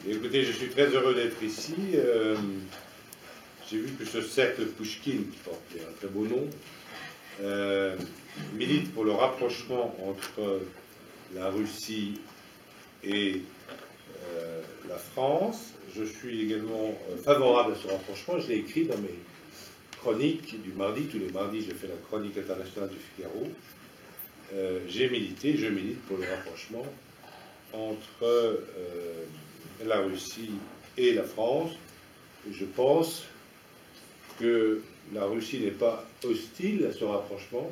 Écoutez, je suis très heureux d'être ici. J'ai vu que ce cercle Pouchkine, qui portait un très beau nom, milite pour le rapprochement entre la Russie et la France. Je suis également favorable à ce rapprochement. Je l'ai écrit dans mes chroniques du mardi. Tous les mardis, je fais la chronique internationale du Figaro. Je milite pour le rapprochement entre la Russie et la France. Je pense que la Russie n'est pas hostile à ce rapprochement,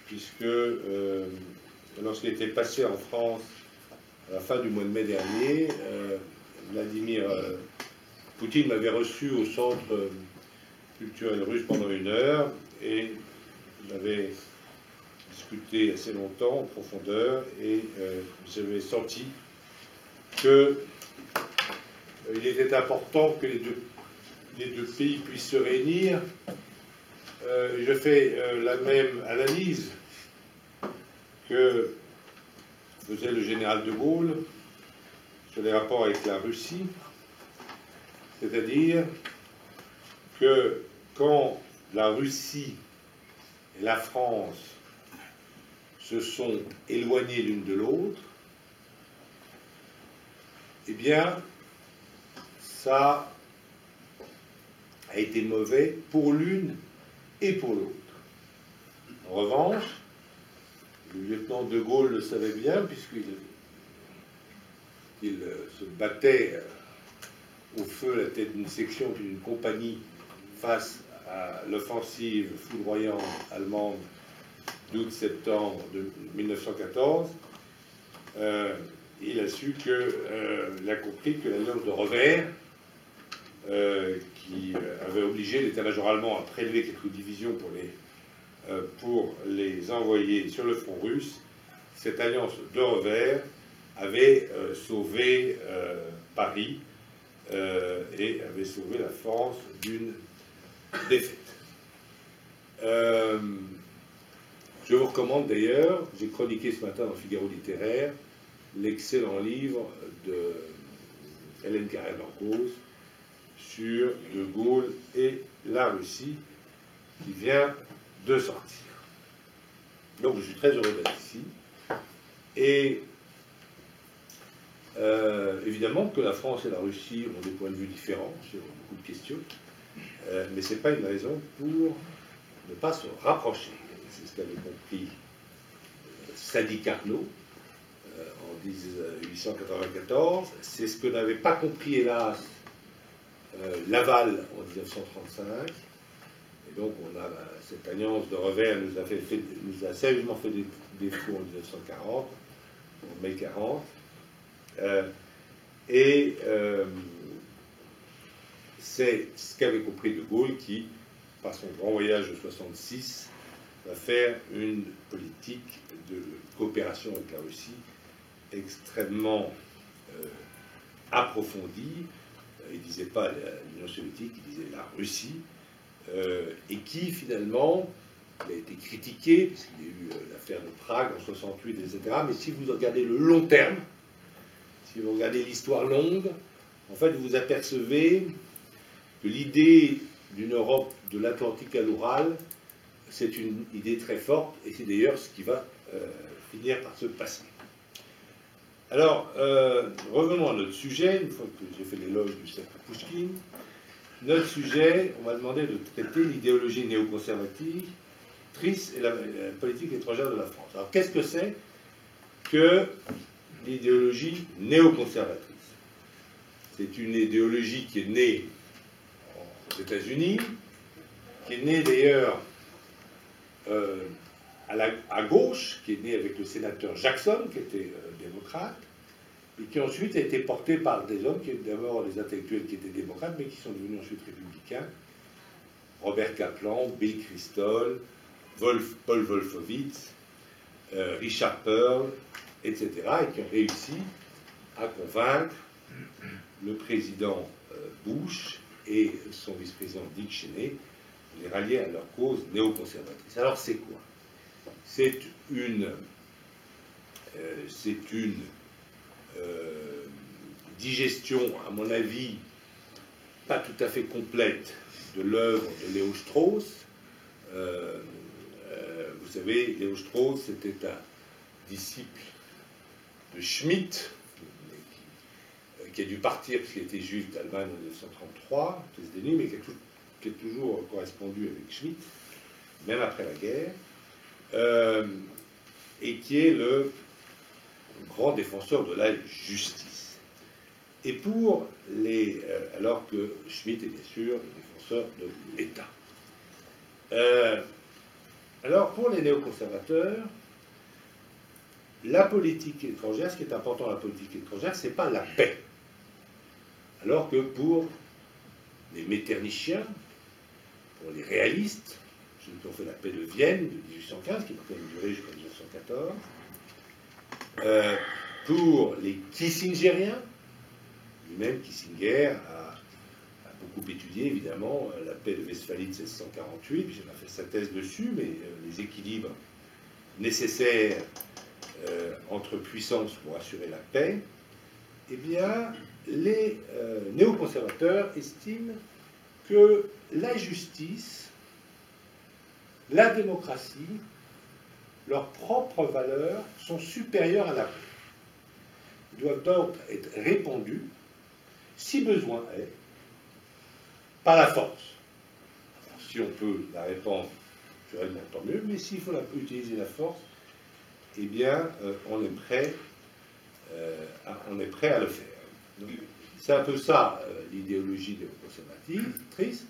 puisque lorsqu'il était passé en France à la fin du mois de mai dernier, Vladimir Poutine m'avait reçu au centre culturel russe pendant 1 heure et j'avais discuté assez longtemps, en profondeur, et j'avais senti qu'il était important que les deux pays puissent se réunir. Je fais la même analyse que faisait le général de Gaulle sur les rapports avec la Russie, c'est-à-dire que quand la Russie et la France se sont éloignées l'une de l'autre, eh bien, ça a été mauvais pour l'une et pour l'autre. En revanche, le lieutenant de Gaulle le savait bien, puisqu'il se battait au feu la tête d'une section puis d'une compagnie face à l'offensive foudroyante allemande d'août-septembre de 1914. Il a su il a compris que l'alliance de revers, qui avait obligé l'état-major allemand à prélever quelques divisions pour les envoyer sur le front russe, cette alliance de revers avait sauvé Paris et avait sauvé la France d'une défaite. Je vous recommande d'ailleurs, j'ai chroniqué ce matin dans Figaro littéraire, l'excellent livre de Hélène Carrère-Lancause sur De Gaulle et la Russie, qui vient de sortir. Donc je suis très heureux d'être ici. Et évidemment que la France et la Russie ont des points de vue différents sur beaucoup de questions, mais ce n'est pas une raison pour ne pas se rapprocher. C'est ce qu'avait compris Sadi Carnot en 1894. C'est ce que n'avait pas compris, hélas, Laval en 1935. Et donc, cette alliance de revers nous a sérieusement fait défaut en 1940, en mai 40. C'est ce qu'avait compris De Gaulle qui, par son grand voyage de 66, va faire une politique de coopération avec la Russie extrêmement approfondie. Il ne disait pas l'Union soviétique, il disait la Russie, et qui finalement a été critiqué, puisqu'il y a eu l'affaire de Prague en 68, etc. Mais si vous regardez le long terme, si vous regardez l'histoire longue, en fait, vous apercevez que l'idée d'une Europe de l'Atlantique à l'Oural, c'est une idée très forte, et c'est d'ailleurs ce qui va finir par se passer. Alors, revenons à notre sujet, une fois que j'ai fait l'éloge du cercle Pouchkine. Notre sujet, on m'a demandé de traiter l'idéologie néoconservatrice et la politique étrangère de la France. Alors, qu'est-ce que c'est que l'idéologie néoconservatrice? C'est une idéologie qui est née aux États-Unis, qui est née d'ailleurs à gauche, qui est née avec le sénateur Jackson, qui était démocrate, et qui ensuite a été portée par des hommes qui étaient d'abord des intellectuels qui étaient démocrates, mais qui sont devenus ensuite républicains. Robert Kaplan, Bill Kristol, Paul Wolfowitz, Richard Pearl, etc., et qui ont réussi à convaincre le président Bush et son vice-président Dick Cheney de les rallier à leur cause néoconservatrice. Alors c'est quoi? C'est une digestion, à mon avis, pas tout à fait complète de l'œuvre de Léo Strauss. Vous savez, Léo Strauss était un disciple de Schmitt, qui a dû partir parce qu'il était juif d'Allemagne en 1933, mais qui a toujours correspondu avec Schmitt, même après la guerre, et qui est le grand défenseur de la justice. Et pour les... alors que Schmitt est bien sûr le défenseur de l'État. Alors pour les néoconservateurs, la politique étrangère, ce qui est important dans la politique étrangère, c'est pas la paix. Alors que pour les Metternichiens, pour les réalistes, ceux qui ont fait la paix de Vienne de 1815, qui peut même durer jusqu'en 1914, pour les Kissingeriens, lui-même Kissinger a beaucoup étudié évidemment la paix de Westphalie de 1648, puis il a fait sa thèse dessus, mais les équilibres nécessaires entre puissances pour assurer la paix, eh bien, les néoconservateurs estiment que la justice, la démocratie, leurs propres valeurs sont supérieures à la paix. Ils doivent donc être répandus, si besoin est, par la force. Alors, si on peut la répandre, naturellement, tant mieux, mais s'il faut utiliser la force, eh bien, on est prêt à le faire. C'est un peu ça, l'idéologie néoconservatrice.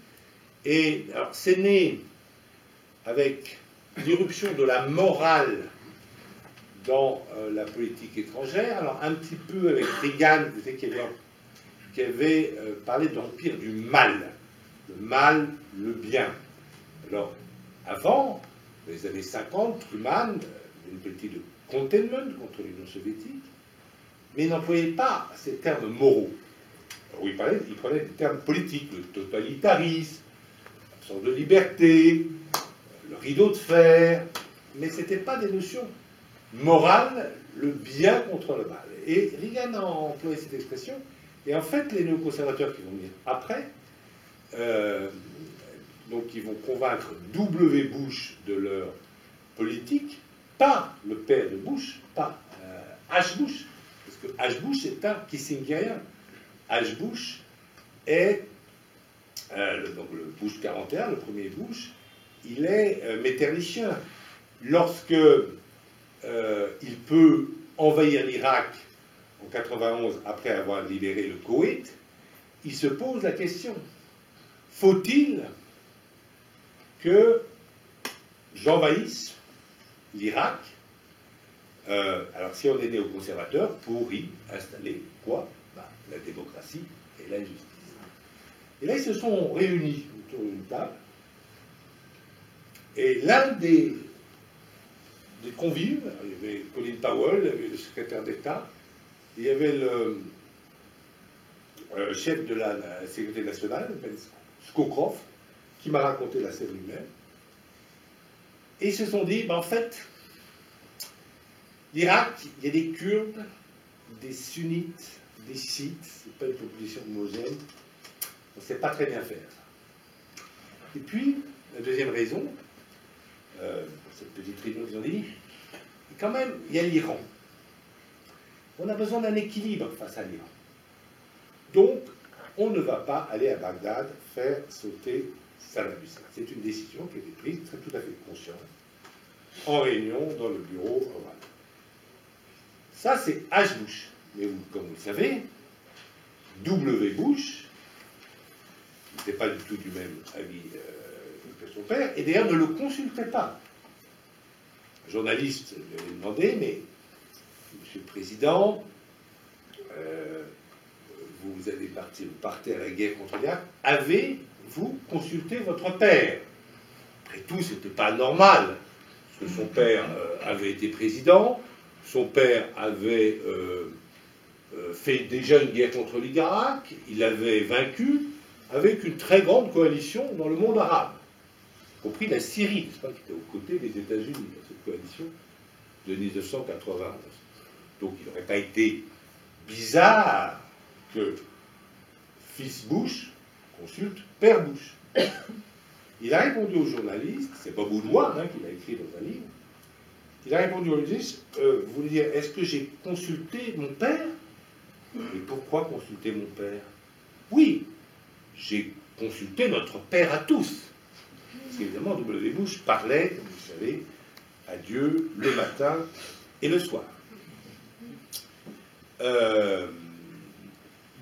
Et alors, c'est né avec l'irruption de la morale dans la politique étrangère. Alors, un petit peu avec Reagan, vous savez, qui avait parlé de l'empire du mal. Le mal, le bien. Alors, avant, dans les années 50, Truman, une politique de containment contre l'Union soviétique, mais il n'employait pas ces termes moraux. Alors, il prenait des termes politiques, le totalitarisme, l'absence de liberté, le rideau de fer, mais ce n'étaient pas des notions morales, le bien contre le mal. Et Reagan a employé cette expression, et en fait, les néoconservateurs qui vont venir après, donc ils vont convaincre W. Bush de leur politique, pas le père de Bush, pas H. Bush, parce que H. Bush est un Kissingerien. H. Bush est, donc le Bush 41, le premier Bush, il est metternichien. Lorsque il peut envahir l'Irak en 91 après avoir libéré le Koweït, il se pose la question, faut-il que j'envahisse l'Irak, alors si on est néoconservateur, pour y installer quoi? La démocratie et la justice. Et là, ils se sont réunis autour d'une table, et l'un des convives, il y avait Colin Powell, il y avait le secrétaire d'État, il y avait le chef de la sécurité nationale, Scowcroft, qui m'a raconté la scène lui-même. Et ils se sont dit, en fait, l'Irak, il y a des Kurdes, des sunnites, des chiites, c'est pas une population homogène, on ne sait pas très bien faire. Et puis, la deuxième raison, cette petite réunion, ils ont dit, quand même, il y a l'Iran. On a besoin d'un équilibre face à l'Iran. Donc, on ne va pas aller à Bagdad faire sauter Saddam Hussein. C'est une décision qui a été prise, très tout à fait consciente, en réunion dans le bureau oval. Ça, c'est H. Bush. Mais comme vous le savez, W. Bush n'était pas du tout du même avis que son père, et d'ailleurs ne le consultait pas. Un journaliste lui avait demandé, mais Monsieur le Président, vous allez partir, vous partez à la guerre contre l'Irak, avez-vous consulté votre père? Après tout, c'était pas normal, parce que son père avait été président, son père avait fait déjà une guerre contre l'Irak, il avait vaincu avec une très grande coalition dans le monde arabe, y compris la Syrie, qui était aux côtés des États-Unis dans cette coalition de 1991. Donc il n'aurait pas été bizarre que fils Bush consulte père Bush. Il a répondu aux journalistes, c'est Bob Woodward qui l'a écrit dans un livre, il a répondu aux journalistes, vous voulez dire, est-ce que j'ai consulté mon père? Et pourquoi consulter mon père? Oui, j'ai consulté notre père à tous. Parce qu'évidemment, W. Bush parlait, comme vous savez, à Dieu le matin et le soir.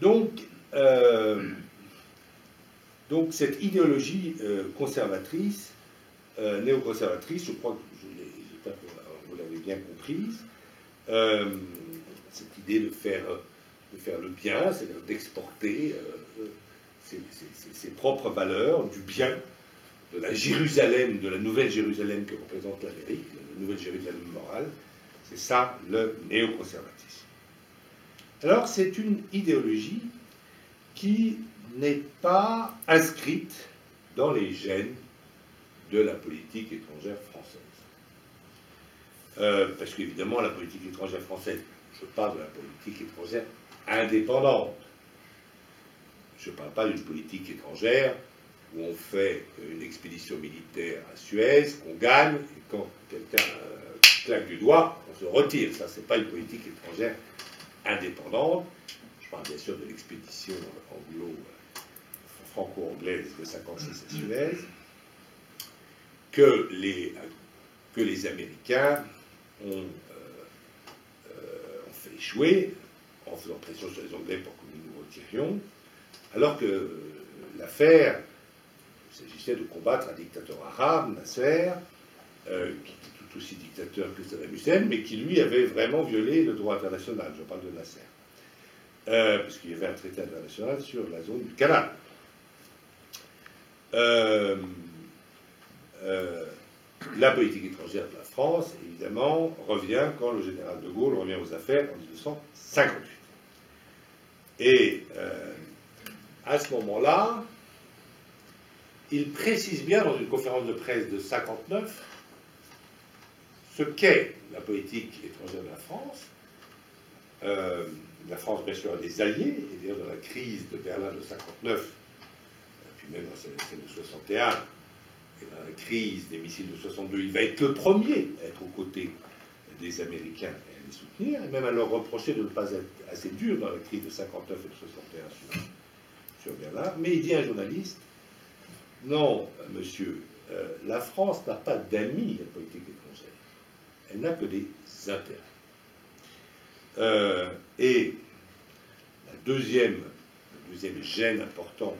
Donc cette idéologie conservatrice, néoconservatrice, je crois que vous l'avez bien comprise, cette idée de faire le bien, c'est-à-dire d'exporter ses propres valeurs, du bien, de la Jérusalem, de la nouvelle Jérusalem que représente l'Amérique, la nouvelle Jérusalem morale, c'est ça le néoconservatisme. Alors c'est une idéologie qui n'est pas inscrite dans les gènes de la politique étrangère française. Parce qu'évidemment, la politique étrangère française, je parle de la politique étrangère indépendante. Je ne parle pas d'une politique étrangère où on fait une expédition militaire à Suez, qu'on gagne, et quand quelqu'un claque du doigt, on se retire. Ça, c'est pas une politique étrangère indépendante. Je parle bien sûr de l'expédition franco-anglaise de 56 à Suez, que les Américains ont fait échouer en faisant pression sur les Anglais pour que nous nous retirions, alors que l'affaire, il s'agissait de combattre un dictateur arabe, Nasser, qui était tout aussi dictateur que Saddam Hussein, mais qui lui avait vraiment violé le droit international. Je parle de Nasser. Parce qu'il y avait un traité international sur la zone du canal. La politique étrangère de la France, évidemment, revient quand le général de Gaulle revient aux affaires en 1958. Et à ce moment-là, il précise bien dans une conférence de presse de 1959 ce qu'est la politique étrangère de la France. La France, bien sûr, a des alliés, et d'ailleurs dans la crise de Berlin de 1959, puis même dans celle de 1961, et dans la crise des missiles de 1962, il va être le premier à être aux côtés des Américains et à les soutenir, et même à leur reprocher de ne pas être assez dur dans la crise de 1959 et de 1961 sur Berlin. Mais il dit à un journaliste, non, monsieur, la France n'a pas d'amis à la politique étrangère. Elle n'a que des intérêts. Et le deuxième gène important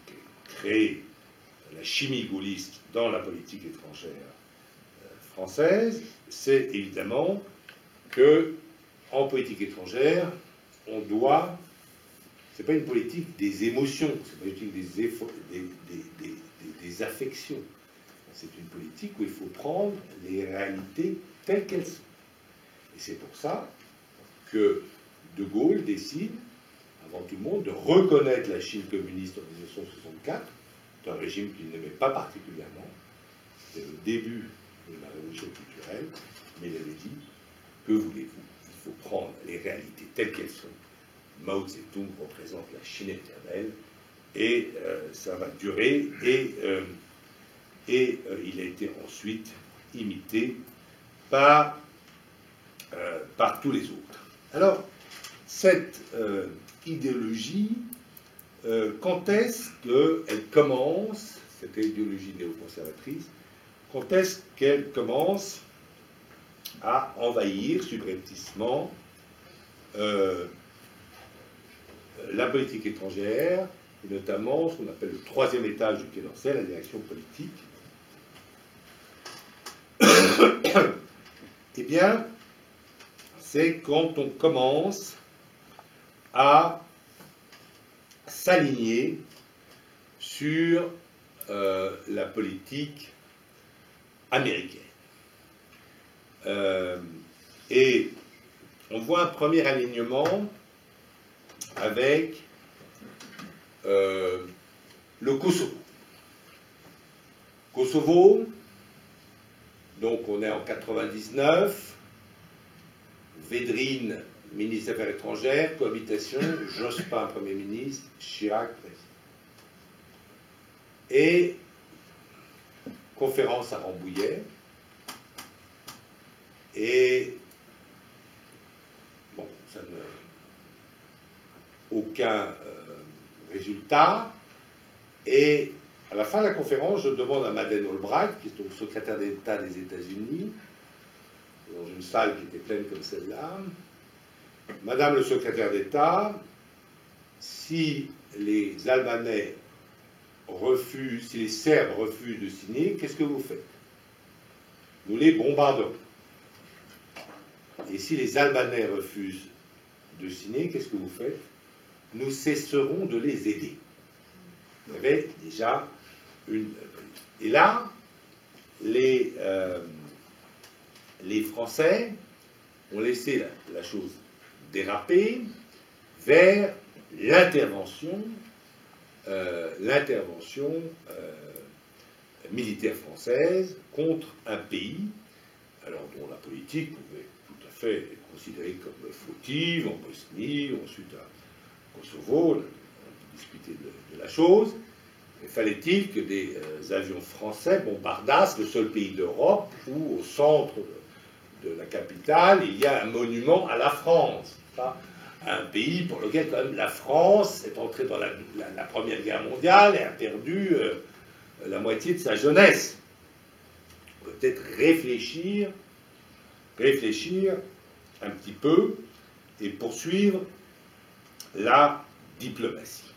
qui crée la chimie gaulliste dans la politique étrangère française, c'est évidemment que en politique étrangère, on doit, c'est pas une politique des émotions, c'est pas une politique des affections, c'est une politique où il faut prendre les réalités telles qu'elles sont. Et c'est pour ça que De Gaulle décide, avant tout le monde, de reconnaître la Chine communiste en 1964, un régime qu'il n'aimait pas particulièrement. C'était le début de la révolution culturelle, mais il avait dit, que voulez-vous? Il faut prendre les réalités telles qu'elles sont. Mao Tse-tung représente la Chine éternelle, et ça va durer, et il a été ensuite imité par tous les autres. Alors, cette idéologie, quand est-ce qu'elle commence, cette idéologie néoconservatrice, quand est-ce qu'elle commence à envahir subrepticement la politique étrangère, et notamment ce qu'on appelle le troisième étage du Quai d'Orsay, la direction politique? Eh bien, c'est quand on commence à s'aligner sur la politique américaine. Et on voit un premier alignement avec le Kosovo. Kosovo, donc on est en 99, Védrine ministre des Affaires étrangères, cohabitation, Jospin, Premier ministre, Chirac, président. Et conférence à Rambouillet, et bon, ça ne... aucun résultat, et à la fin de la conférence, je demande à Madeleine Albright, qui est donc secrétaire d'État des États-Unis, dans une salle qui était pleine comme celle-là, Madame le secrétaire d'État, si les Albanais refusent, si les Serbes refusent de signer, qu'est-ce que vous faites? Nous les bombardons. Et si les Albanais refusent de signer, qu'est-ce que vous faites? Nous cesserons de les aider. Vous avez déjà une... Et là, les Français ont laissé la chose déraper vers l'intervention militaire française contre un pays, alors dont la politique pouvait tout à fait être considérée comme fautive, en Bosnie, ensuite à Kosovo, on peut discuter de la chose. Mais fallait-il que des avions français bombardassent le seul pays d'Europe où, au centre de la capitale, il y a un monument à la France, pas un pays pour lequel quand même la France est entrée dans la Première Guerre mondiale et a perdu la moitié de sa jeunesse. Peut-être réfléchir un petit peu et poursuivre la diplomatie.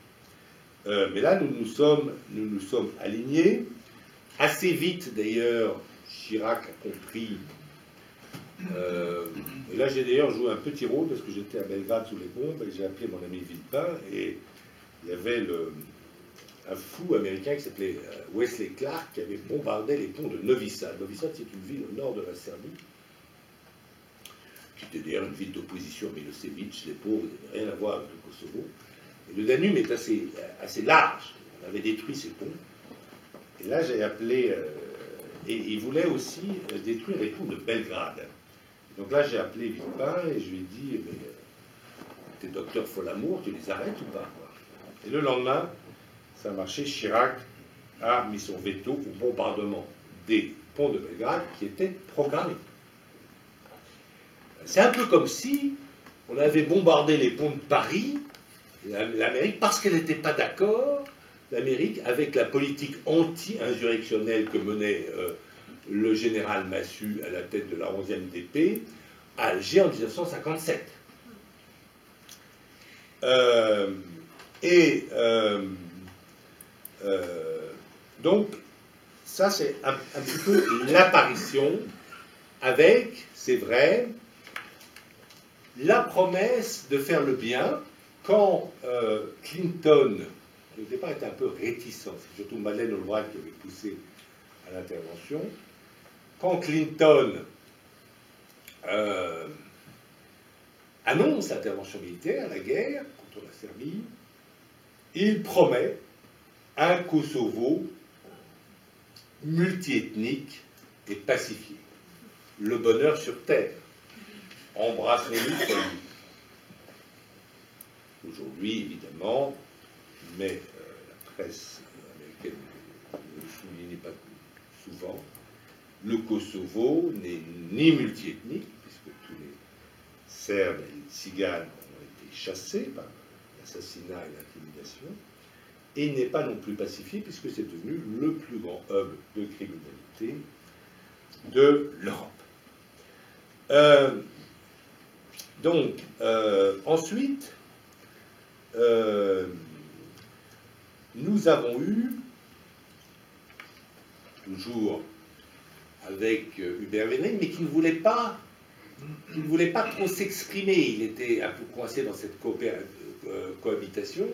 Mais là, nous nous sommes alignés. Assez vite, d'ailleurs, Chirac a compris. Et là, j'ai d'ailleurs joué un petit rôle parce que j'étais à Belgrade sous les bombes et j'ai appelé mon ami Villepin et il y avait un fou américain qui s'appelait Wesley Clark qui avait bombardé les ponts de Novi Sad. Novi Sad, c'est une ville au nord de la Serbie, qui était d'ailleurs une ville d'opposition à Milosevic. Les pauvres n'avaient rien à voir avec le Kosovo. Et le Danube est assez large. On avait détruit ces ponts. Et là, j'ai appelé... et il voulait aussi détruire les ponts de Belgrade. Donc là, j'ai appelé Villepin et je lui ai dit, mais tes docteurs Folamour, tu les arrêtes ou pas, quoi? Et le lendemain, ça a marché. Chirac a mis son veto au bombardement des ponts de Belgrade qui étaient programmés. C'est un peu comme si on avait bombardé les ponts de Paris, l'Amérique, parce qu'elle n'était pas d'accord, l'Amérique, avec la politique anti-insurrectionnelle que menait le général Massu à la tête de la 11e DP à Alger en 1957. Donc, ça c'est un petit peu l'apparition avec, c'est vrai, la promesse de faire le bien quand Clinton, qui au départ était un peu réticent, c'est surtout Madeleine Albright qui avait poussé à l'intervention, quand Clinton annonce l'intervention militaire, la guerre contre la Serbie, il promet un Kosovo multiethnique et pacifié. Le bonheur sur terre. Embrassons-nous sur lui. Aujourd'hui, évidemment, mais la presse américaine ne le souligne pas souvent, le Kosovo n'est ni multiethnique, puisque tous les Serbes et les Tziganes ont été chassés par l'assassinat et l'intimidation, et il n'est pas non plus pacifié, puisque c'est devenu le plus grand hub de criminalité de l'Europe. Ensuite, nous avons eu, toujours avec Hubert Védrine, mais qui ne voulait pas trop s'exprimer. Il était un peu coincé dans cette cohabitation.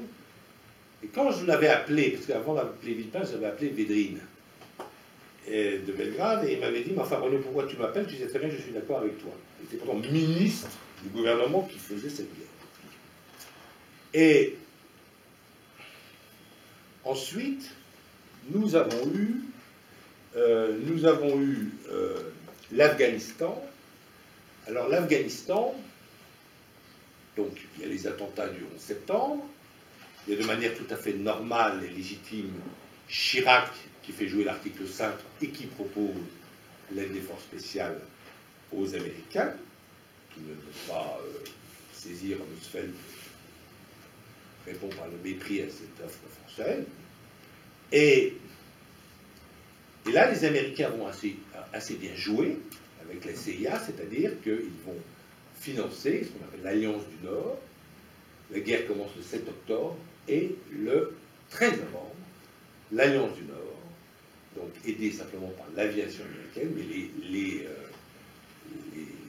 Et quand je l'avais appelé, parce qu'avant d'appeler Villepin, j'avais appelé Védrine de Belgrade, et il m'avait dit, mais enfin Renaud, pourquoi tu m'appelles? Je disais très bien, je suis d'accord avec toi. Il était pourtant ministre du gouvernement qui faisait cette guerre. Et ensuite, nous avons eu l'Afghanistan. Alors l'Afghanistan, Donc il y a les attentats du 11 septembre, il y a de manière tout à fait normale et légitime Chirac qui fait jouer l'article 5 et qui propose l'aide des forces spéciales aux Américains, qui ne veulent pas saisir Roosevelt, répond par le mépris à cette offre française. Et là, les Américains vont assez bien jouer avec la CIA, c'est-à-dire qu'ils vont financer ce qu'on appelle l'Alliance du Nord. La guerre commence le 7 octobre et le 13 novembre, l'Alliance du Nord, donc aidée simplement par l'aviation américaine, mais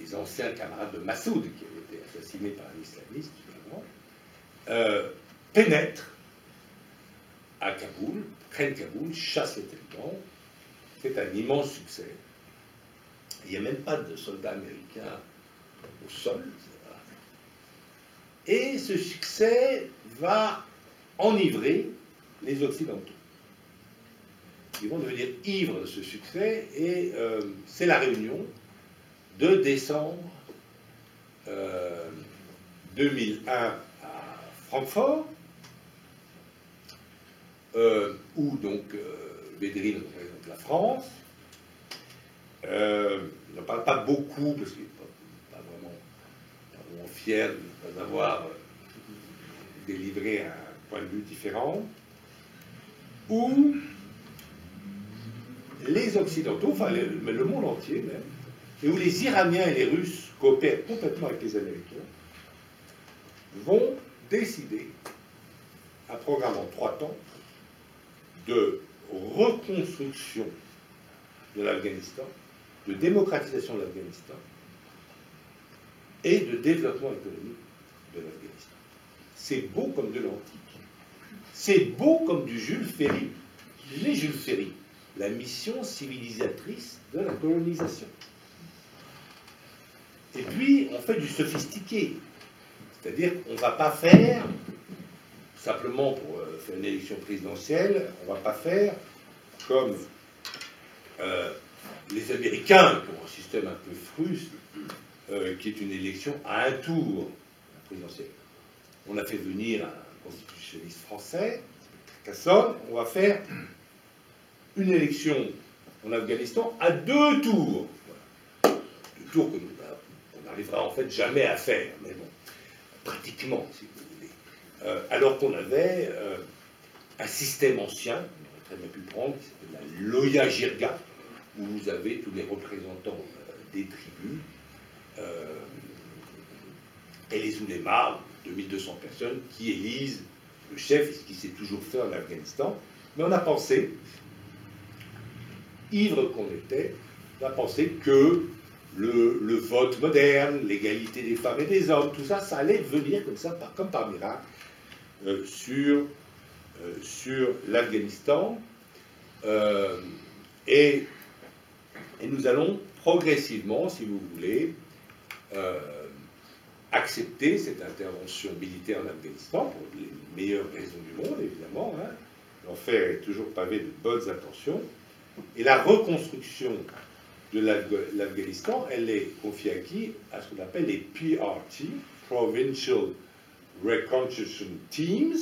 les anciens camarades de Massoud, qui avaient été assassinés par un islamiste, finalement, pénètrent à Kaboul, prennent Kaboul, chassent les talibans. C'est un immense succès. Il n'y a même pas de soldats américains au sol. Et ce succès va enivrer les Occidentaux. Ils vont devenir ivres de ce succès et c'est la réunion de décembre 2001 à Francfort, où donc Védrine représente la France. Il n'en parle pas beaucoup parce qu'il n'est pas vraiment fier de ne pas avoir délivré un point de vue différent, où les Occidentaux, enfin le monde entier même, et où les Iraniens et les Russes coopèrent complètement avec les Américains, vont décider, un programme en 3 temps, de reconstruction de l'Afghanistan, de démocratisation de l'Afghanistan et de développement économique de l'Afghanistan. C'est beau comme de l'antique. C'est beau comme du Jules Ferry. Les Jules Ferry, la mission civilisatrice de la colonisation. Et puis, on fait du sophistiqué. C'est-à-dire qu'on ne va pas faire, simplement pour faire une élection présidentielle, on ne va pas faire comme les Américains, qui ont un système un peu fruste, qui est une élection à un tour présidentielle. On a fait venir un constitutionnaliste français, Carcassonne, on va faire une élection en Afghanistan à 2 tours. Voilà. 2 tours qu'on n'arrivera en fait jamais à faire, mais bon, pratiquement, si vous voulez. Alors qu'on avait un système ancien, on aurait très bien pu prendre, qui s'appelle la Loya Jirga, où vous avez tous les représentants des tribus, et les oulémas, 2200 personnes, qui élisent le chef, ce qui s'est toujours fait en Afghanistan. Mais on a pensé, ivre qu'on était, on a pensé que le vote moderne, l'égalité des femmes et des hommes, tout ça, ça allait venir comme ça, comme par miracle, sur l'Afghanistan. Et nous allons progressivement, si vous voulez, accepter cette intervention militaire en Afghanistan, pour les meilleures raisons du monde, évidemment. Hein. L'enfer est toujours pavé de bonnes intentions. Et la reconstruction de l'Afghanistan, elle est confiée à qui? À ce qu'on appelle les PRT, Provincial Reconstruction Teams.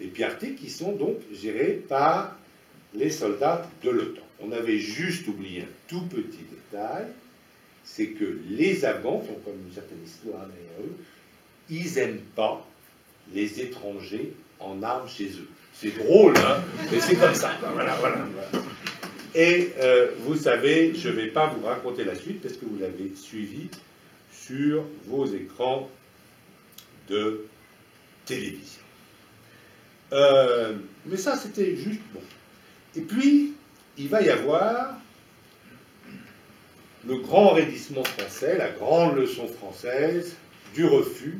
Les PRT qui sont donc gérés par les soldats de l'OTAN. On avait juste oublié un tout petit détail, c'est que les Afghans, qui ont comme une certaine histoire derrière eux, ils n'aiment pas les étrangers en armes chez eux. C'est drôle, hein, mais c'est comme ça. Voilà. Et vous savez, je ne vais pas vous raconter la suite, parce que vous l'avez suivi sur vos écrans de télévision. Mais ça, c'était juste bon. Et puis, il va y avoir le grand raidissement français, la grande leçon française du refus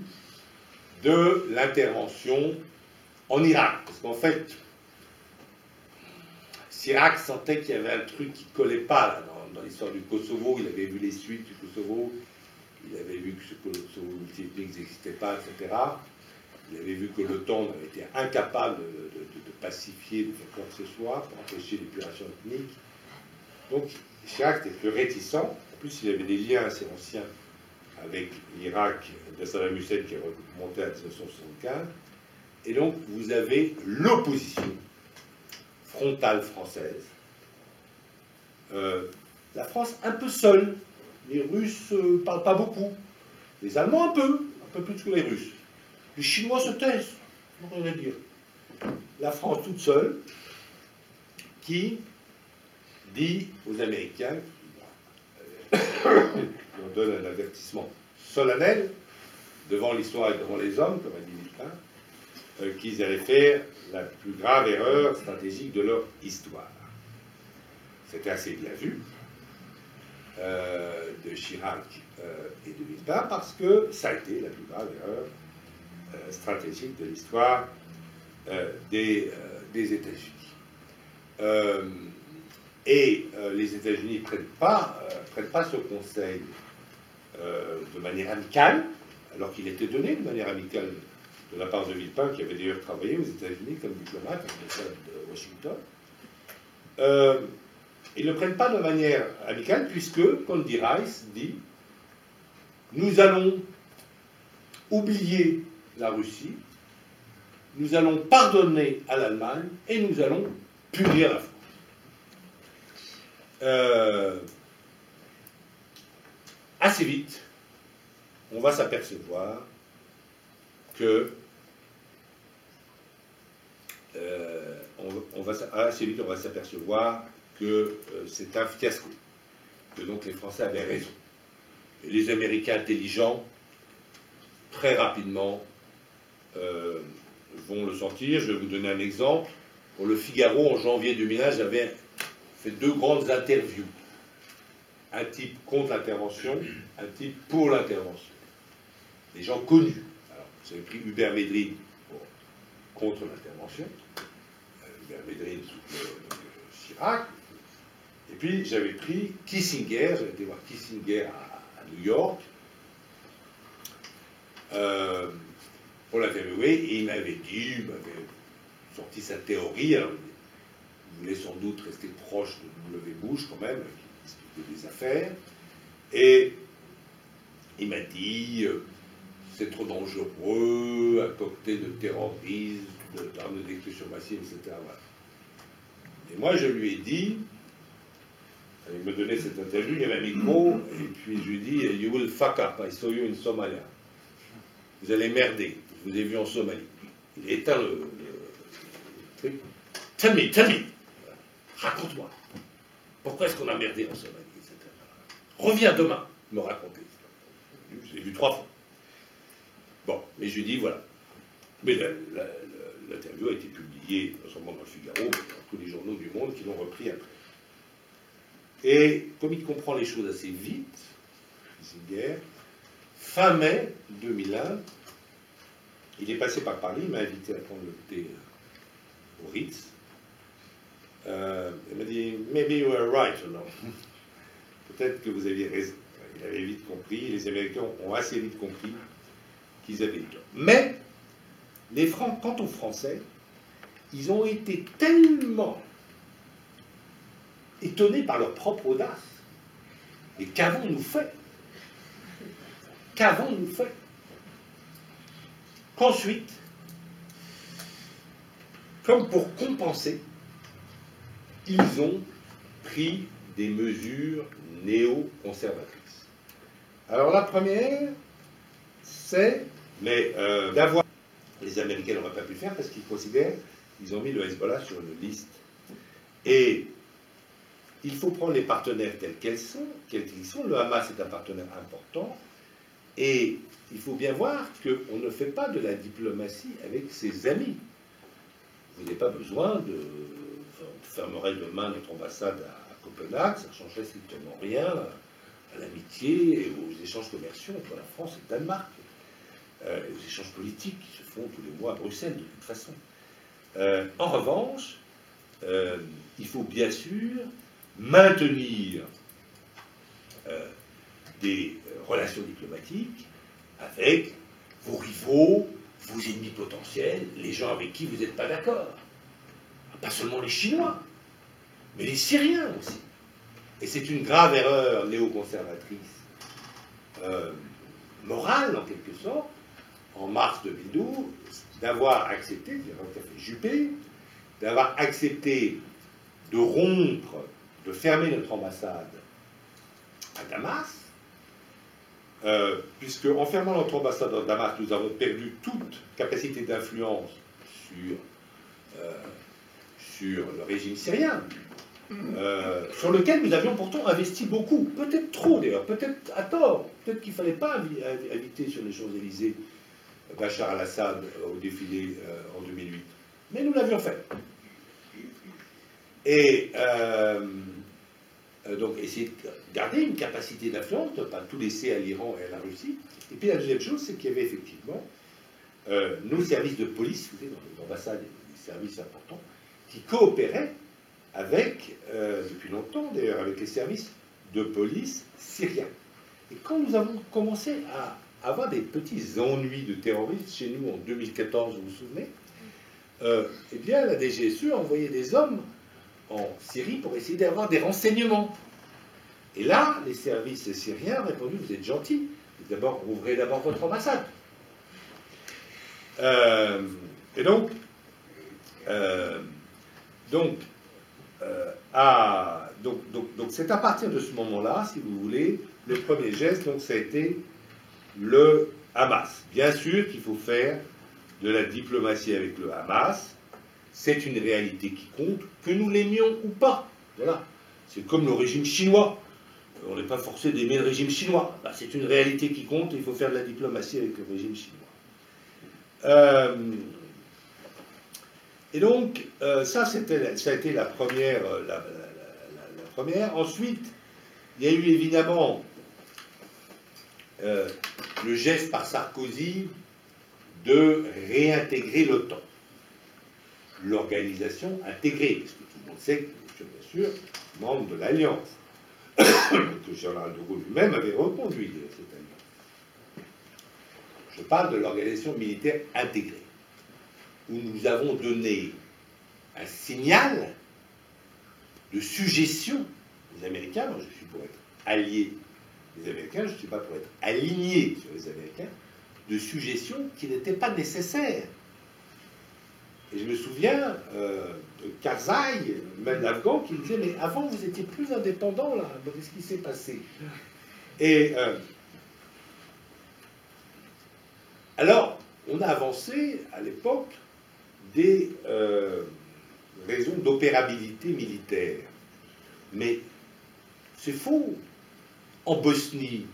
de l'intervention en Irak. Parce qu'en fait, Chirac sentait qu'il y avait un truc qui ne collait pas là, dans l'histoire du Kosovo. Il avait vu les suites du Kosovo, il avait vu que ce Kosovo multiethnique n'existait pas, etc. Il avait vu que l'OTAN avait été incapable de pacifier, de faire quoi que ce soit, pour empêcher l'épuration ethnique. Donc, Chirac était plus réticent. En plus, il avait des liens assez anciens avec l'Irak de Saddam Hussein qui est remonté à 1975. Et donc, vous avez l'opposition frontale française. La France un peu seule. Les Russes ne parlent pas beaucoup. Les Allemands un peu plus que les Russes. Les Chinois se taisent, rien à dire. La France toute seule, qui dit aux Américains, qui leur donne un avertissement solennel, devant l'histoire et devant les hommes, comme a dit Villepin, qu'ils allaient faire la plus grave erreur stratégique de leur histoire. C'était assez bien vu de Chirac et de Villepin, parce que ça a été la plus grave erreur stratégique de l'histoire des États-Unis. Les États-Unis ne prennent pas ce conseil de manière amicale, alors qu'il était donné de manière amicale de la part de Villepin, qui avait d'ailleurs travaillé aux États-Unis comme diplomate à l'ambassade de Washington. Ils ne le prennent pas de manière amicale, puisque Condi Rice dit « Nous allons oublier la Russie, nous allons pardonner à l'Allemagne et nous allons punir la France. » Assez vite, on va s'apercevoir que assez vite, on va s'apercevoir que c'est un fiasco, que donc les Français avaient raison. Et les Américains intelligents, très rapidement, vont le sentir. Je vais vous donner un exemple. Pour le Figaro, en janvier 2001, j'avais fait 2 grandes interviews. Un type contre l'intervention, un type pour l'intervention. Des gens connus. Alors, vous avez pris Hubert Védrine contre l'intervention. Hubert Védrine sous Chirac. Et puis, j'avais pris Kissinger. J'avais été voir Kissinger à New York pour l'interviewer. Et il m'avait dit, il m'avait sorti sa théorie. Alors, il voulait sans doute rester proche de W. Bush quand même, qui discutait des affaires. Et il m'a dit, c'est trop dangereux, un cocktail de terrorisme, d'armes de destruction massive, etc. Voilà. Et moi, je lui ai dit, il me donnait cette interview, il y avait un micro, et puis je lui ai dit, you will fuck up, I saw you in Somalia. Vous allez merder, je vous ai vu en Somalie. Il a éteint le truc. Tell me, raconte-moi. Pourquoi est-ce qu'on a merdé en Somalie, etc. Reviens demain me raconter. Je l'ai vu 3 fois. Bon, mais je lui ai dit, voilà. Mais l'interview a été publiée, non seulement dans le Figaro, mais dans tous les journaux du monde qui l'ont repris après. Et comme il comprend les choses assez vite, Kissinger, fin mai 2001, il est passé par Paris, il m'a invité à prendre le thé au Ritz. Il m'a dit, maybe you were right, or no. Peut-être que vous aviez raison. Il avait vite compris, les Américains ont assez vite compris qu'ils avaient tort. Mais, les Francs, quant aux Français, ils ont été tellement étonnés par leur propre audace. Et qu'avons-nous fait? Qu'avons-nous fait? Qu'ensuite, comme pour compenser, ils ont pris des mesures néo-conservatrices. Alors la première, c'est d'avoir... Les Américains n'auraient pas pu le faire parce qu'ils considèrent qu'ils ont mis le Hezbollah sur une liste. Et il faut prendre les partenaires tels qu'ils sont. Le Hamas est un partenaire important. Et il faut bien voir qu'on ne fait pas de la diplomatie avec ses amis. Vous n'avez pas besoin de... On fermerait demain notre ambassade à Copenhague, ça ne changerait strictement rien à l'amitié et aux échanges commerciaux entre la France et le Danemark. Aux échanges politiques qui se font tous les mois à Bruxelles, de toute façon. En revanche, il faut bien sûr maintenir des relations diplomatiques avec vos rivaux, vos ennemis potentiels, les gens avec qui vous n'êtes pas d'accord. Pas seulement les Chinois, mais les Syriens aussi. Et c'est une grave erreur néoconservatrice morale, en quelque sorte, en mars 2012, d'avoir accepté, tout à fait Juppé, d'avoir accepté de rompre, de fermer notre ambassade à Damas, puisque en fermant notre ambassade à Damas, nous avons perdu toute capacité d'influence sur le régime syrien, sur lequel nous avions pourtant investi beaucoup, peut-être trop d'ailleurs, peut-être à tort, peut-être qu'il ne fallait pas inviter sur les Champs-Élysées Bachar al-Assad au défilé en 2008. Mais nous l'avions fait. Et donc essayer de garder une capacité d'influence, de ne pas tout laisser à l'Iran et à la Russie. Et puis la deuxième chose, c'est qu'il y avait effectivement nos services de police, vous savez, dans les ambassades, des services importants, qui coopéraient avec, depuis longtemps d'ailleurs, avec les services de police syriens. Et quand nous avons commencé à avoir des petits ennuis de terroristes chez nous en 2014, vous vous souvenez, eh bien la DGSE a envoyé des hommes en Syrie pour essayer d'avoir des renseignements. Et là, les services syriens ont répondu, vous êtes gentils, d'abord, ouvrez d'abord votre ambassade. Et donc c'est à partir de ce moment-là, si vous voulez, le premier geste, donc ça a été le Hamas. Bien sûr qu'il faut faire de la diplomatie avec le Hamas, c'est une réalité qui compte, que nous l'aimions ou pas. Voilà. C'est comme le régime chinois. On n'est pas forcé d'aimer le régime chinois. Bah, c'est une réalité qui compte, il faut faire de la diplomatie avec le régime chinois. Et donc, ça a été la première, la première. Ensuite, il y a eu évidemment le geste par Sarkozy de réintégrer l'OTAN, l'organisation intégrée, parce que tout le monde sait que nous sommes bien sûr membres de l'Alliance, que le général de Gaulle lui-même avait reconduit cette alliance. Je parle de l'organisation militaire intégrée, où nous avons donné un signal de suggestion aux Américains. Moi, je suis pour être allié des Américains, je ne suis pas pour être aligné sur les Américains, de suggestion qui n'était pas nécessaire. Et je me souviens de Karzai, même l'Afghan, qui disait, mais avant vous étiez plus indépendant, là, qu'est-ce qui s'est passé? Et alors, on a avancé à l'époque des raisons d'opérabilité militaire. Mais c'est faux. En Bosnie,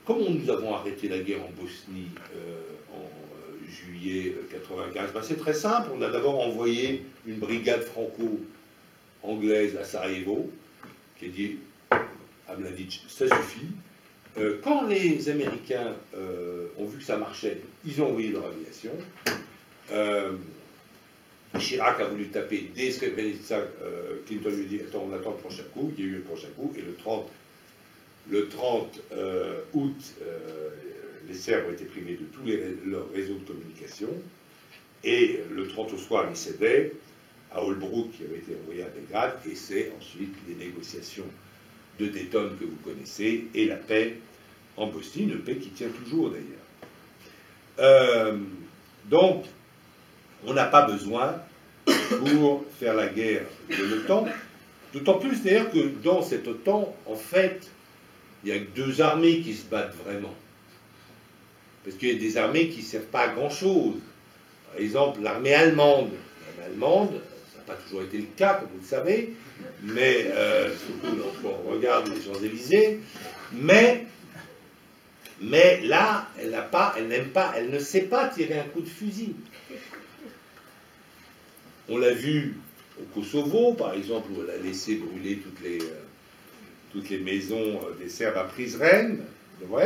comment nous avons arrêté la guerre en Bosnie en juillet 1995? Ben, c'est très simple. On a d'abord envoyé une brigade franco-anglaise à Sarajevo, qui a dit à Mladic, ça suffit. Quand les Américains ont vu que ça marchait, ils ont envoyé leur aviation. Chirac a voulu taper dès Srebrenica. Clinton lui dit, attends, on attend le prochain coup. Il y a eu le prochain coup. Et le 30 août, les Serbes ont été privés de tous leurs réseaux de communication. Et le 30 au soir, ils cédaient à Holbrooke, qui avait été envoyé à Belgrade. Et c'est ensuite les négociations de Dayton que vous connaissez, et la paix en Bosnie, une paix qui tient toujours d'ailleurs. Donc, on n'a pas besoin, pour faire la guerre de l'OTAN, d'autant plus d'ailleurs que dans cette OTAN, en fait, il n'y a que deux armées qui se battent vraiment. Parce qu'il y a des armées qui ne servent pas à grand-chose. Par exemple, l'armée allemande. L'armée allemande, ça n'a pas toujours été le cas, comme vous le savez, mais surtout lorsqu'on regarde les Champs-Élysées, mais là, elle ne sait pas tirer un coup de fusil. On l'a vu au Kosovo, par exemple, où elle a laissé brûler toutes les maisons des Serbes à Prizren.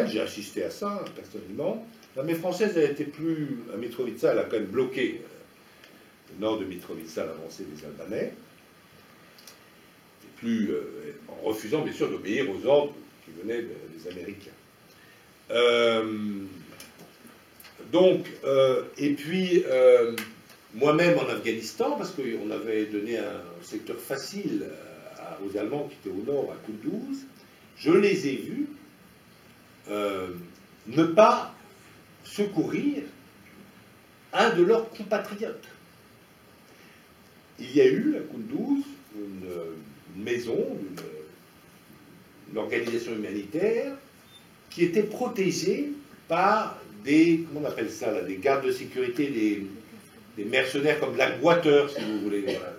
J'ai assisté à ça, personnellement. L'armée française, elle était plus... À Mitrovica, elle a quand même bloqué le nord de Mitrovica, l'avancée des Albanais. Et plus, en refusant, bien sûr, d'obéir aux ordres qui venaient des Américains. Et puis... moi-même en Afghanistan, parce qu'on avait donné un secteur facile aux Allemands qui étaient au nord, à Kunduz, je les ai vus ne pas secourir un de leurs compatriotes. Il y a eu à Kunduz une maison, une organisation humanitaire qui était protégée par des, comment on appelle ça là, des gardes de sécurité, des mercenaires comme Blackwater, si vous voulez. Voilà.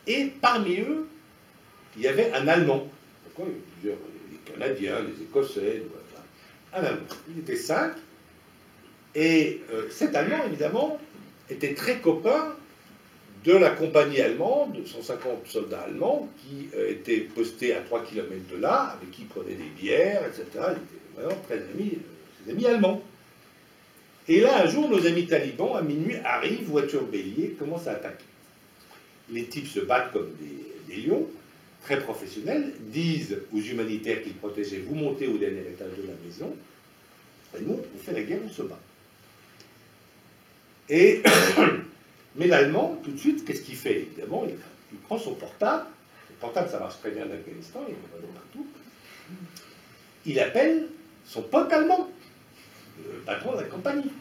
Et parmi eux, il y avait un Allemand. Il y avait plusieurs, les Canadiens, les Écossais, voilà. Un Allemand. Il était 5. Et cet Allemand, évidemment, était très copain de la compagnie allemande, de 150 soldats allemands, qui étaient postés à 3 km de là, avec qui ils prenaient des bières, etc. Ils étaient vraiment très amis, ses amis allemands. Et là, un jour, nos amis talibans, à minuit, arrivent, voiture bélier, commencent à attaquer. Les types se battent comme des lions, très professionnels, disent aux humanitaires qu'ils protégeaient, vous montez au dernier étage de la maison, et nous, on fait la guerre, on se bat. Et, mais l'Allemand, tout de suite, qu'est-ce qu'il fait? Évidemment, il prend son portable, le portable, ça marche très bien en Afghanistan, il est partout, il appelle son pote allemand, le patron de la compagnie.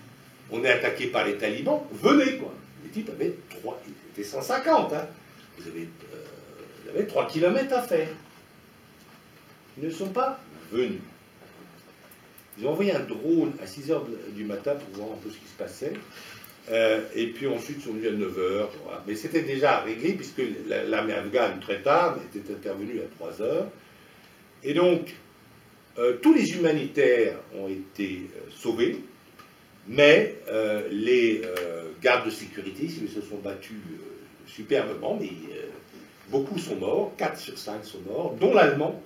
On est attaqué par les talibans, venez, quoi. Les types avaient 3, ils étaient 150, hein. Vous avez 3 km à faire. Ils ne sont pas venus. Ils ont envoyé un drone à 6 h du matin pour voir un peu ce qui se passait. Et puis ensuite, ils sont venus à 9 h. Voilà. Mais c'était déjà réglé, puisque l'armée afghane, très tard, était intervenue à 3 h. Et donc, tous les humanitaires ont été sauvés, mais les gardes de sécurité, ils se sont battus superbement, mais beaucoup sont morts, 4 sur 5 sont morts, dont l'Allemand,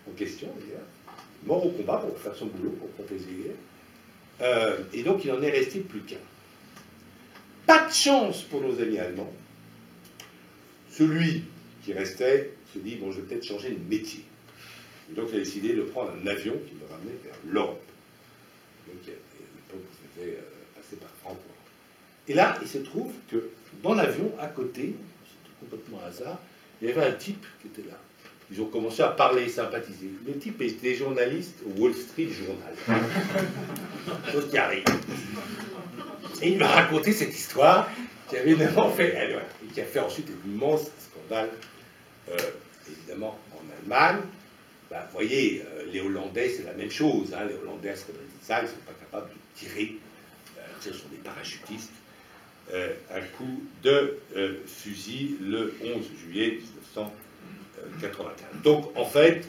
en question d'ailleurs, mort au combat pour faire son boulot, pour protéger. Et donc il n'en est resté plus qu'un. Pas de chance pour nos amis allemands. Celui qui restait se dit, bon, je vais peut-être changer de métier. Et donc il a décidé de prendre un avion qui le ramenait vers l'Europe. Donc à l'époque, il faisait passer par Francfort. Et là, il se trouve que dans l'avion, à côté, c'était complètement hasard, il y avait un type qui était là. Ils ont commencé à parler, sympathiser. Le type était journaliste au Wall Street Journal. Chose qui arrive. Et il m'a raconté cette histoire qui avait évidemment fait, et qui a fait ensuite un immense scandale, évidemment, en Allemagne. Ben, vous voyez, les Hollandais, c'est la même chose. Hein. Les Hollandais, c'est comme ça, ils ne sont pas capables de tirer. Ce sont des parachutistes. Un coup de fusil le 11 juillet 1981. Donc, en fait,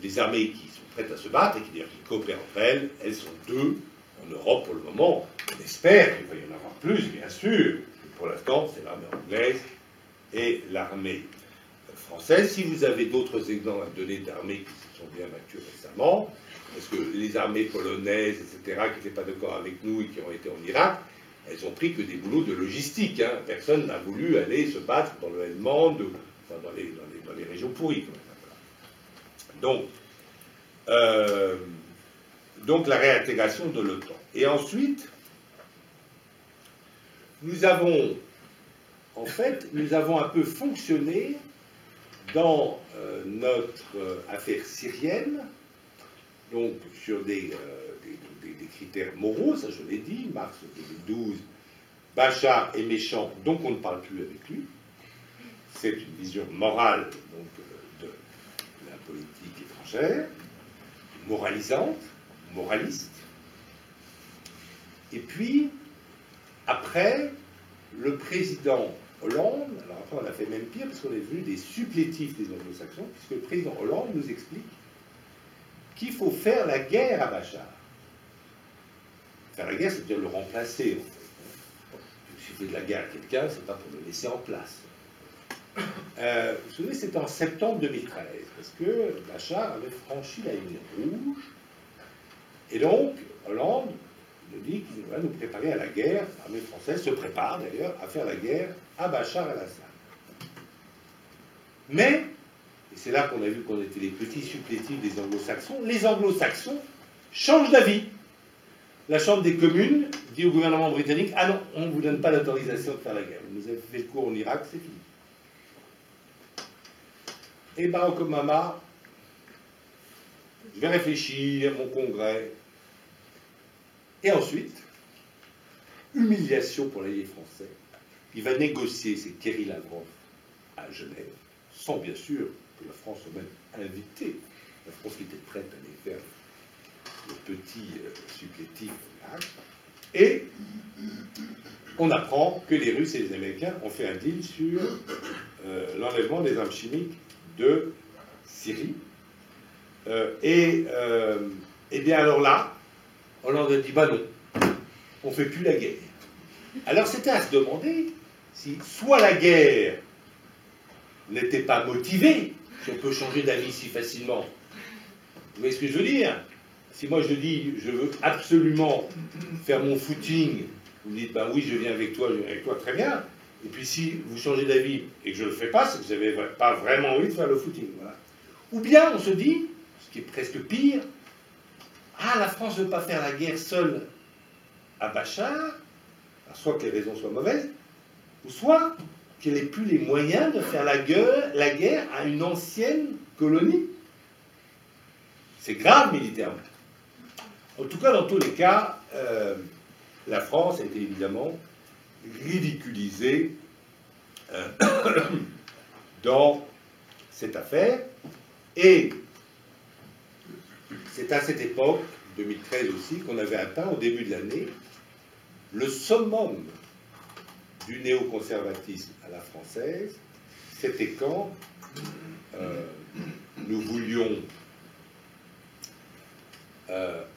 les armées qui sont prêtes à se battre et qui coopèrent entre elles, elles sont 2 en Europe pour le moment. On espère qu'il va y en avoir plus, bien sûr. Pour l'instant, c'est l'armée anglaise et l'armée française. Si vous avez d'autres exemples à donner d'armées qui se sont bien battues récemment, parce que les armées polonaises, etc., qui n'étaient pas d'accord avec nous et qui ont été en Irak, elles ont pris que des boulots de logistique. Hein. Personne n'a voulu aller se battre dans le Helmand, enfin, dans les régions pourries. Donc la réintégration de l'OTAN. Et ensuite, nous avons un peu fonctionné dans notre affaire syrienne, donc sur des critères moraux, ça je l'ai dit, mars 2012, Bachar est méchant, donc on ne parle plus avec lui. C'est une vision morale donc, de la politique étrangère, moralisante, moraliste. Et puis, après, le président Hollande, alors après on a fait même pire parce qu'on est devenu des supplétifs des anglo-saxons, puisque le président Hollande nous explique qu'il faut faire la guerre à Bachar. Faire la guerre, c'est-à-dire le remplacer, en fait. Si vous faites de la guerre à quelqu'un, c'est pas pour le laisser en place. Vous vous souvenez, c'était en septembre 2013, parce que Bachar avait franchi la ligne rouge, et donc Hollande nous dit qu'il va nous préparer à la guerre. L'armée française se prépare d'ailleurs à faire la guerre à Bachar el-Assad. Mais, et c'est là qu'on a vu qu'on était les petits supplétifs des anglo-saxons, les anglo-saxons changent d'avis. La Chambre des communes dit au gouvernement britannique, ah non, on ne vous donne pas l'autorisation de faire la guerre. Vous nous avez fait le cours en Irak, c'est fini. Et Barack Obama je vais réfléchir, mon congrès. Et ensuite, humiliation pour l'allié français. Il va négocier, c'est Kerry Lavrov à Genève, sans bien sûr que la France soit même invitée. La France qui était prête à aller faire le petit supplétif. Et on apprend que les Russes et les Américains ont fait un deal sur l'enlèvement des armes chimiques de Syrie. Et bien alors là, Hollande a dit, bah non, on ne fait plus la guerre. Alors c'était à se demander si soit la guerre n'était pas motivée, si on peut changer d'avis si facilement. Vous voyez ce que je veux dire? Si moi je dis, je veux absolument faire mon footing, vous me dites, ben oui, je viens avec toi, très bien. Et puis si vous changez d'avis et que je ne le fais pas, c'est que vous n'avez pas vraiment envie de faire le footing. Voilà. Ou bien on se dit, ce qui est presque pire, ah, la France ne veut pas faire la guerre seule à Bachar, alors soit que les raisons soient mauvaises, ou soit qu'elle n'ait plus les moyens de faire la guerre à une ancienne colonie. C'est grave militairement. En tout cas, dans tous les cas, la France a été évidemment ridiculisée dans cette affaire. Et c'est à cette époque, 2013 aussi, qu'on avait atteint au début de l'année le summum du néoconservatisme à la française. C'était quand nous voulions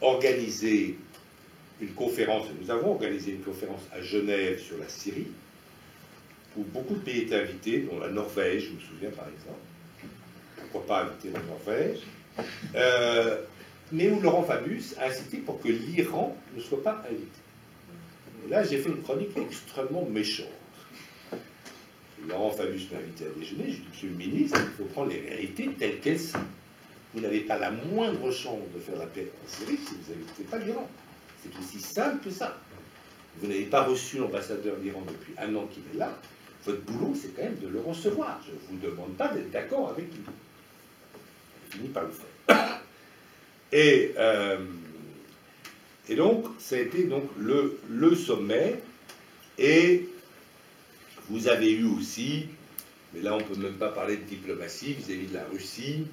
organiser une conférence, et nous avons organisé une conférence à Genève sur la Syrie, où beaucoup de pays étaient invités, dont la Norvège, je me souviens par exemple. Pourquoi pas inviter la Norvège, mais où Laurent Fabius a incité pour que l'Iran ne soit pas invité. Et là, j'ai fait une chronique extrêmement méchante. Laurent Fabius m'a invité à déjeuner, je dis, monsieur le ministre, il faut prendre les réalités telles qu'elles sont. Vous n'avez pas la moindre chance de faire la paix en Syrie si vous n'invitez pas l'Iran. C'est aussi simple que ça. Vous n'avez pas reçu l'ambassadeur d'Iran depuis un an qu'il est là. Votre boulot, c'est quand même de le recevoir. Je ne vous demande pas d'être d'accord avec lui. Il finit par le faire. Et donc, ça a été donc le sommet. Et vous avez eu aussi, mais là on ne peut même pas parler de diplomatie vis-à-vis de la Russie,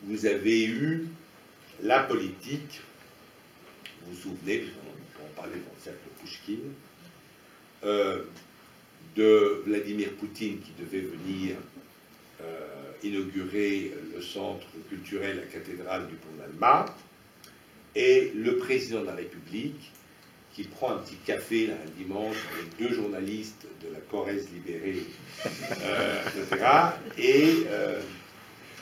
vous avez eu la politique, vous vous souvenez, on peut en parler dans le cercle Pouchkine, de Vladimir Poutine qui devait venir inaugurer le centre culturel, la cathédrale du Pont d'Alma, et le président de la République qui prend un petit café là, un dimanche avec deux journalistes de la Corrèze libérée, etc. Et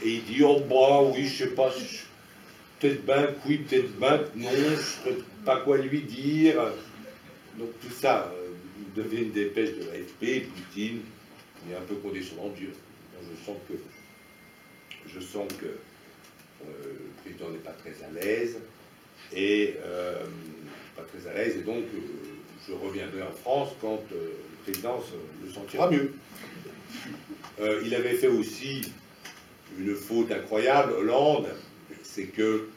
il dit, oh bah oui, je sais pas, peut-être ben que oui, peut-être ben que non, je ne sais pas quoi lui dire. Donc tout ça devient une dépêche de l'AFP, Poutine est un peu condescendant, Dieu. Je sens que le président n'est pas très à l'aise, et donc je reviendrai en France quand le président le sentira mieux. Il avait fait aussi une faute incroyable, Hollande, c'est que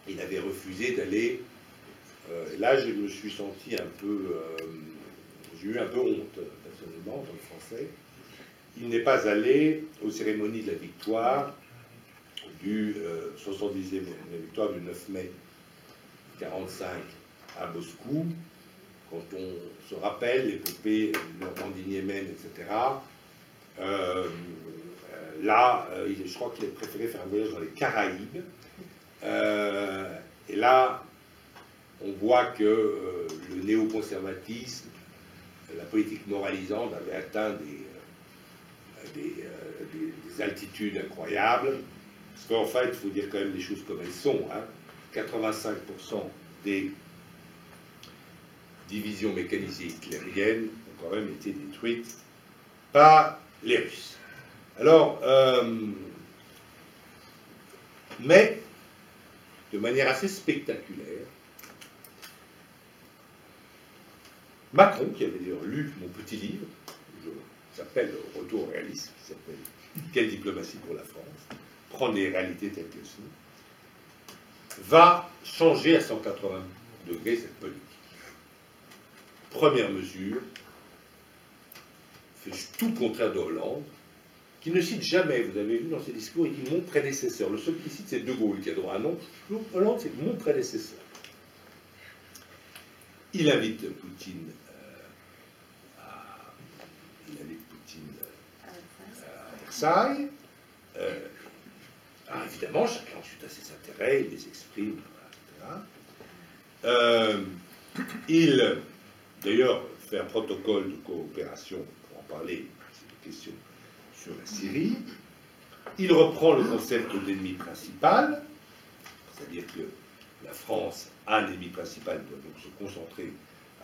il avait refusé d'aller. Là, je me suis senti un peu, j'ai eu un peu honte personnellement dans le français. Il n'est pas allé aux cérémonies de la victoire du 70e, la victoire du 9 mai 1945 à Moscou, quand on se rappelle l'épopée de Normandie-Niemen, etc. Là, je crois qu'il a préféré faire un voyage dans les Caraïbes. Et là, on voit que le néoconservatisme, la politique moralisante avait atteint des altitudes incroyables. Parce qu'en fait, il faut dire quand même les choses comme elles sont. Hein. 85% des divisions mécanisées hitlériennes ont quand même été détruites par les Russes. Alors, mais de manière assez spectaculaire, Macron, qui avait d'ailleurs lu mon petit livre, qui s'appelle Retour au réalisme, qui s'appelle Quelle diplomatie pour la France, prendre les réalités telles qu'elles sont, va changer à 180 degrés cette politique. Première mesure, fait tout le contraire de Hollande, qui ne cite jamais, vous avez vu dans ses discours, il dit mon prédécesseur. Le seul qui cite, c'est De Gaulle qui a droit à un nom. Hollande, c'est mon prédécesseur. Il invite Poutine à Versailles. Alors évidemment, chacun ensuite a ses intérêts, il les exprime, etc. Il, d'ailleurs, fait un protocole de coopération, pour en parler, c'est une question sur la Syrie. Il reprend le concept d'ennemi principal, c'est-à-dire que la France a un ennemi principal, doit donc se concentrer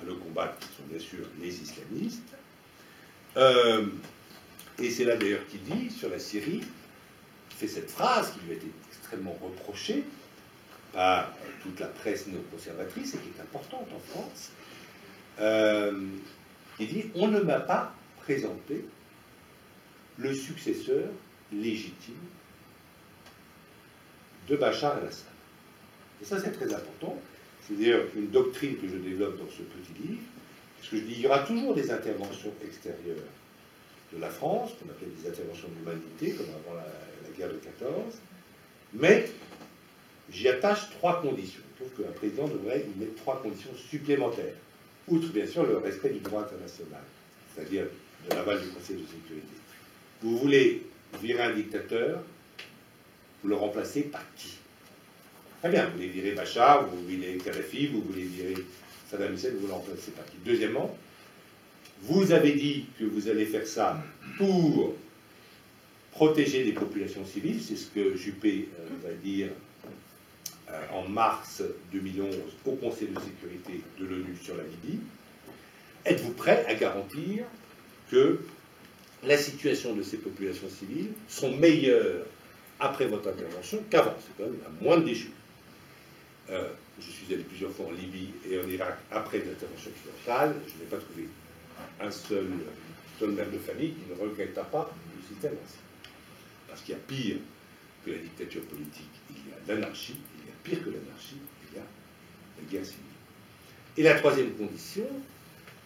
à le combattre, qui sont bien sûr les islamistes. Et c'est là d'ailleurs qu'il dit, sur la Syrie, il fait cette phrase qui lui a été extrêmement reprochée par toute la presse néoconservatrice et qui est importante en France. Il dit « On ne m'a pas présenté le successeur légitime de Bachar el-Assad. » Et ça, c'est très important. C'est d'ailleurs une doctrine que je développe dans ce petit livre, parce que je dis il y aura toujours des interventions extérieures de la France, qu'on appelle des interventions d'humanité, comme avant la guerre de 14, mais j'y attache 3 conditions. Je trouve qu'un président devrait y mettre 3 conditions supplémentaires, outre bien sûr le respect du droit international, c'est-à-dire de l'aval du Conseil de sécurité. Vous voulez virer un dictateur, vous le remplacez par qui? Très bien, vous voulez virer Bachar, vous voulez Kadhafi, vous voulez virer Saddam Hussein, vous le remplacez par qui? Deuxièmement, vous avez dit que vous allez faire ça pour protéger les populations civiles, c'est ce que Juppé va dire en mars 2011 au Conseil de sécurité de l'ONU sur la Libye. Êtes-vous prêt à garantir que la situation de ces populations civiles sont meilleures après votre intervention qu'avant? C'est quand même la moindre des choses. Je suis allé plusieurs fois en Libye et en Irak après l'intervention occidentale. Je n'ai pas trouvé un seul mère de famille qui ne regretta pas le système ancien. Parce qu'il y a pire que la dictature politique, il y a l'anarchie, il y a pire que l'anarchie, il y a la guerre civile. Et la troisième condition,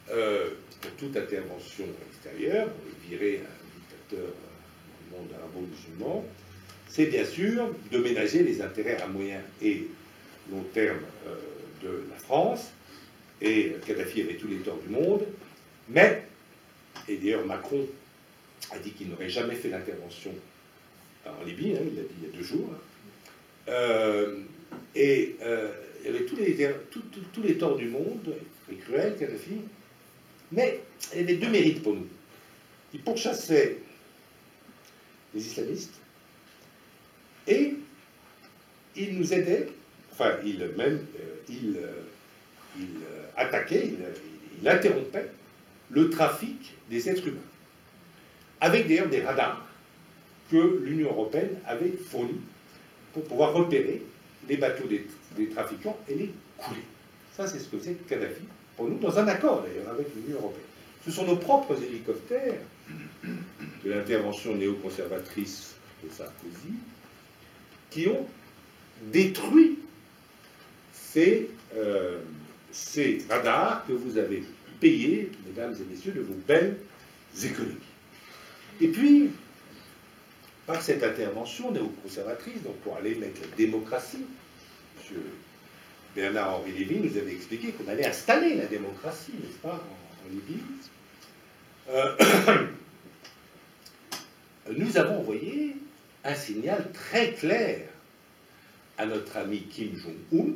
pour toute intervention extérieure, pour virer un dictateur du monde arabo-musulman, c'est bien sûr de ménager les intérêts à moyen et long terme de la France, et Kadhafi avait tous les torts du monde, mais, et d'ailleurs Macron a dit qu'il n'aurait jamais fait l'intervention en Libye, hein, il l'a dit il y a 2 jours, il y avait tous les torts du monde, très cruel, Kadhafi, mais il y avait 2 mérites pour nous. Il pourchassait les islamistes, et il nous aidait, enfin, il attaquait, il interrompait le trafic des êtres humains, avec d'ailleurs des radars que l'Union européenne avait fournis pour pouvoir repérer les bateaux des trafiquants et les couler. Ça, c'est ce que faisait Kadhafi pour nous, dans un accord d'ailleurs avec l'Union européenne. Ce sont nos propres hélicoptères de l'intervention néoconservatrice de Sarkozy qui ont détruit ces radars que vous avez payés, mesdames et messieurs, de vos belles économies. Et puis, par cette intervention néoconservatrice, donc pour aller mettre la démocratie, M. Bernard-Henri Lévy nous avait expliqué qu'on allait installer la démocratie, n'est-ce pas, en Libye. Nous avons envoyé un signal très clair à notre ami Kim Jong-un,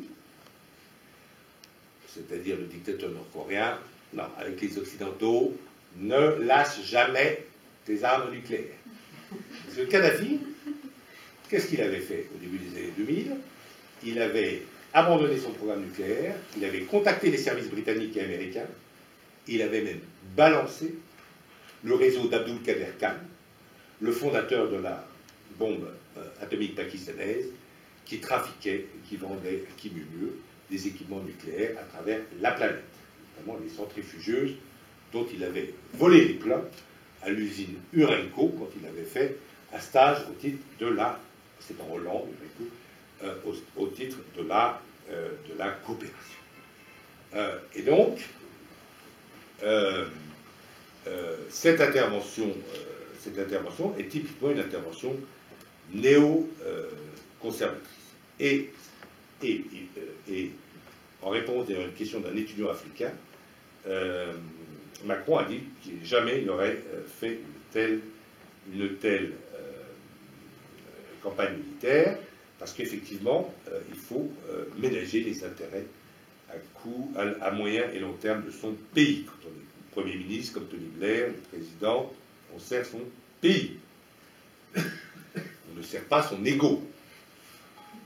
c'est-à-dire le dictateur nord-coréen, non, avec les Occidentaux, ne lâche jamais tes armes nucléaires. Parce que Kadhafi, qu'est-ce qu'il avait fait au début des années 2000? Il avait abandonné son programme nucléaire, il avait contacté les services britanniques et américains, il avait même balancé le réseau d'Abdul Qader Khan, le fondateur de la bombe atomique pakistanaise, qui trafiquait, qui vendait à qui mieux mieux des équipements nucléaires à travers la planète, notamment les centrifugeuses dont il avait volé les plats à l'usine Urenco quand il avait fait un stage au titre de la, c'est en Hollande, Urenco, au titre de la coopération. Et donc, cette intervention est typiquement une intervention néo-conservatrice. Et en réponse à une question d'un étudiant africain, Macron a dit qu'il jamais il aurait fait une telle campagne militaire, parce qu'effectivement, il faut ménager les intérêts à moyen et long terme de son pays. Quand on est Premier ministre, comme Tony Blair, le président, on sert son pays. On ne sert pas son ego.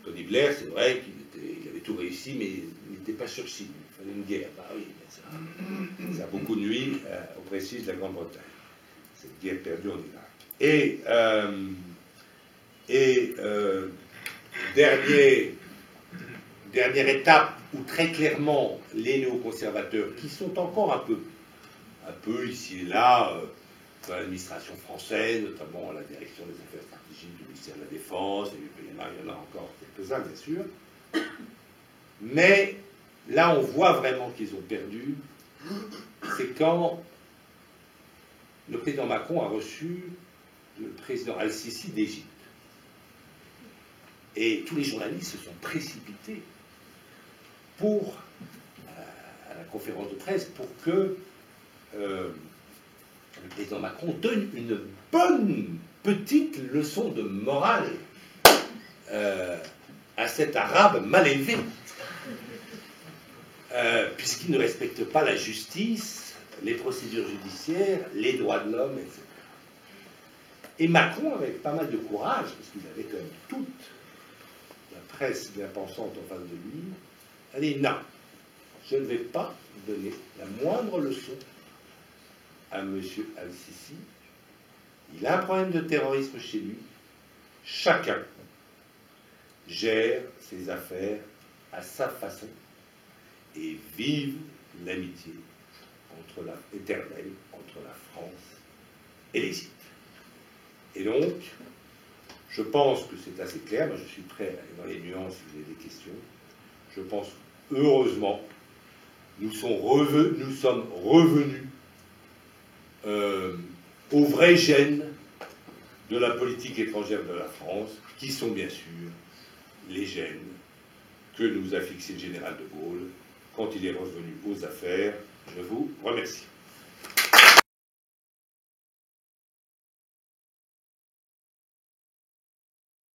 Tony Blair, c'est vrai qu'il avait tout réussi, mais il n'était pas sur cible. Il fallait une guerre. Bah oui, mais ça a beaucoup nuit au prestige de la Grande-Bretagne. Cette guerre perdue en Irak. Dernière étape où très clairement les néoconservateurs, qui sont encore un peu ici et là, dans l'administration française, notamment à la direction des affaires stratégiques du ministère de la Défense, et il y en a encore quelques-uns bien sûr, mais là on voit vraiment qu'ils ont perdu, c'est quand le président Macron a reçu le président Al-Sisi d'Égypte. Et tous les journalistes se sont précipités à la conférence de presse pour que le président Macron donne une bonne petite leçon de morale à cet arabe mal élevé, puisqu'il ne respecte pas la justice, les procédures judiciaires, les droits de l'homme, etc. Et Macron, avec pas mal de courage, parce qu'il avait quand même toute la presse bien pensante en face de lui, a dit non, je ne vais pas donner la moindre leçon à M. Al-Sisi. Il a un problème de terrorisme chez lui. Chacun gère ses affaires à sa façon et vive l'amitié éternelle entre la France et l'Égypte. Et donc, je pense que c'est assez clair. Moi, je suis prêt à aller dans les nuances si vous avez des questions. Je pense, heureusement, nous sommes revenus aux vrais gènes de la politique étrangère de la France, qui sont bien sûr les gènes que nous a fixés le général de Gaulle quand il est revenu aux affaires. Je vous remercie.